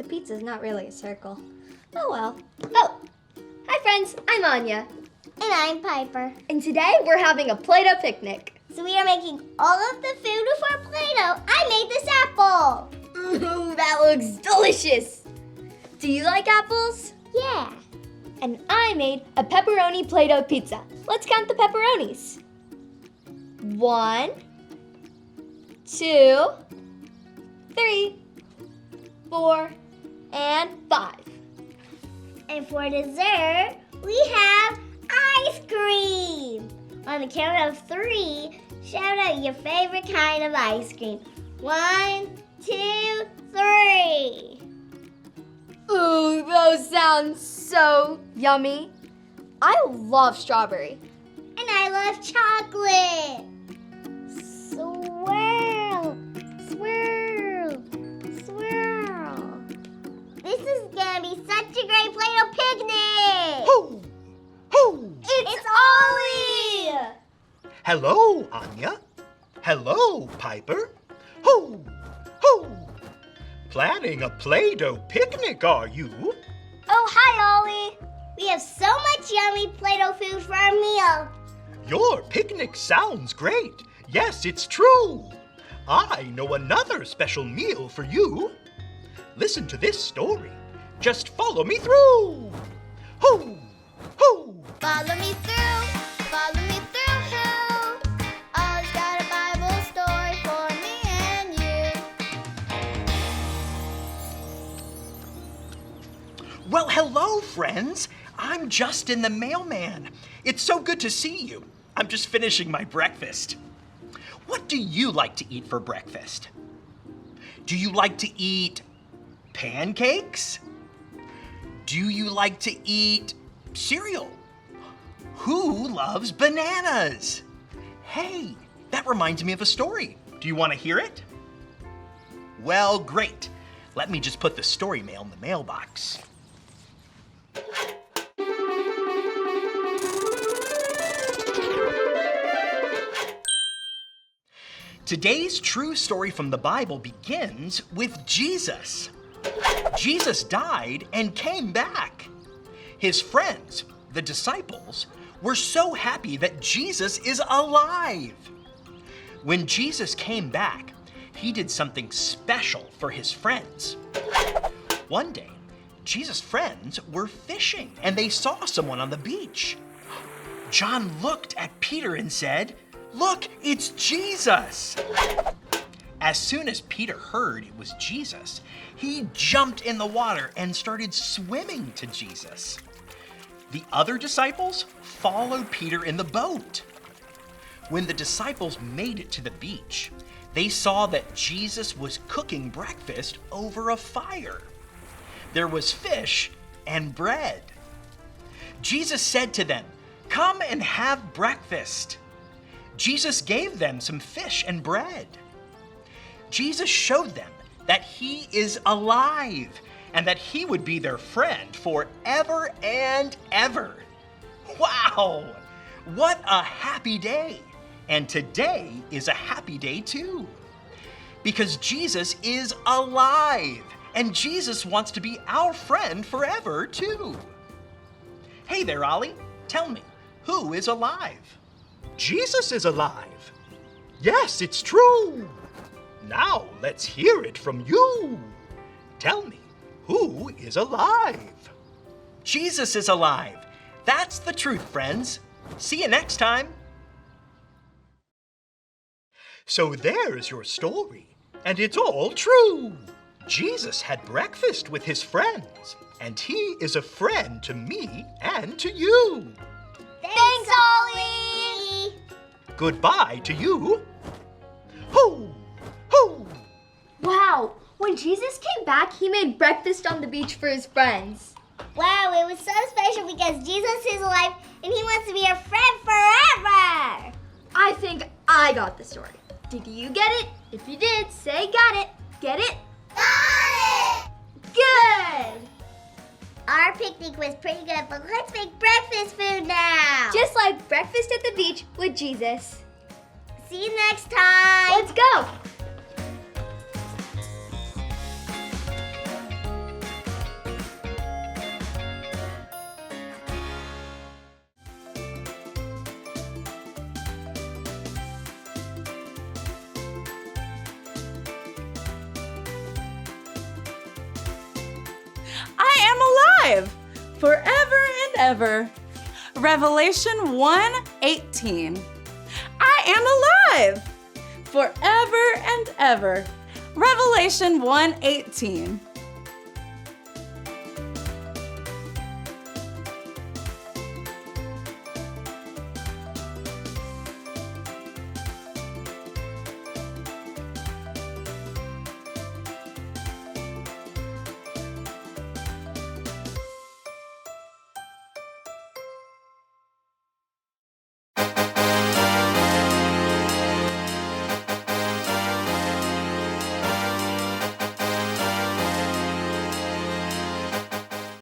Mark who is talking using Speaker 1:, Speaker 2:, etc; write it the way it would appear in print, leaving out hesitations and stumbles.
Speaker 1: pizza's not really a circle. Oh well. Oh! Hi friends, I'm Anya.
Speaker 2: And I'm Piper.
Speaker 1: And today we're having a Play-Doh picnic.
Speaker 2: So we are making all of the food with our Play-Doh. I made this apple.
Speaker 1: Ooh, that looks delicious. Do you like apples?
Speaker 2: Yeah.
Speaker 1: And I made a pepperoni Play-Doh pizza. Let's count the pepperonis. 1, 2, 3, 4, and 5.
Speaker 2: And for dessert, we have ice cream. On the count of 3, shout out your favorite kind of ice cream. 1, 2, 3.
Speaker 1: Ooh, those sound so yummy. I love strawberry.
Speaker 2: And I love chocolate. Swirl, swirl, swirl. This is gonna be such a great Play-Doh picnic.
Speaker 3: Ho! Ho!
Speaker 2: It's Ollie.
Speaker 3: Hello, Anya. Hello, Piper. Ho! Ho! Planning a Play-Doh picnic, are you?
Speaker 2: Oh, hi, Ollie. We have so much yummy Play-Doh food for our meal.
Speaker 3: Your picnic sounds great. Yes, it's true. I know another special meal for you. Listen to this story. Just follow me through. Ho! Ho!
Speaker 2: Follow me through, follow me through, who? Ollie's got a Bible story for me and you.
Speaker 3: Well, hello, friends. I'm Justin the mailman. It's so good to see you. I'm just finishing my breakfast. What do you like to eat for breakfast? Do you like to eat pancakes? Do you like to eat cereal? Who loves bananas? Hey, that reminds me of a story. Do you want to hear it? Well, great. Let me just put the story mail in the mailbox. Today's true story from the Bible begins with Jesus. Jesus died and came back. His friends, the disciples, were so happy that Jesus is alive. When Jesus came back, he did something special for his friends. One day, Jesus' friends were fishing and they saw someone on the beach. John looked at Peter and said, "Look, it's Jesus!" As soon as Peter heard it was Jesus, he jumped in the water and started swimming to Jesus. The other disciples followed Peter in the boat. When the disciples made it to the beach, they saw that Jesus was cooking breakfast over a fire. There was fish and bread. Jesus said to them, "Come and have breakfast." Jesus gave them some fish and bread. Jesus showed them that he is alive and that he would be their friend forever and ever. Wow! What a happy day! And today is a happy day too. Because Jesus is alive and Jesus wants to be our friend forever too. Hey there, Ollie. Tell me, who is alive? Jesus is alive. Yes, it's true. Now let's hear it from you. Tell me, who is alive? Jesus is alive. That's the truth, friends. See you next time. So there's your story, and it's all true. Jesus had breakfast with his friends, and he is a friend to me and to you.
Speaker 2: Thanks, Ollie.
Speaker 3: Goodbye to you. Ho! Ho!
Speaker 1: Wow, when Jesus came back, he made breakfast on the beach for his friends.
Speaker 2: Wow, it was so special because Jesus is alive and he wants to be our friend forever.
Speaker 1: I think I got the story. Did you get it? If you did, say got it. Get it?
Speaker 2: Got it!
Speaker 1: Good!
Speaker 2: Our picnic was pretty good, but let's make breakfast food now.
Speaker 1: Just like breakfast at the beach with Jesus.
Speaker 2: See you next time.
Speaker 1: Let's go!
Speaker 4: alive forever and ever. Revelation 1:18. I am alive forever and ever. Revelation 1:18.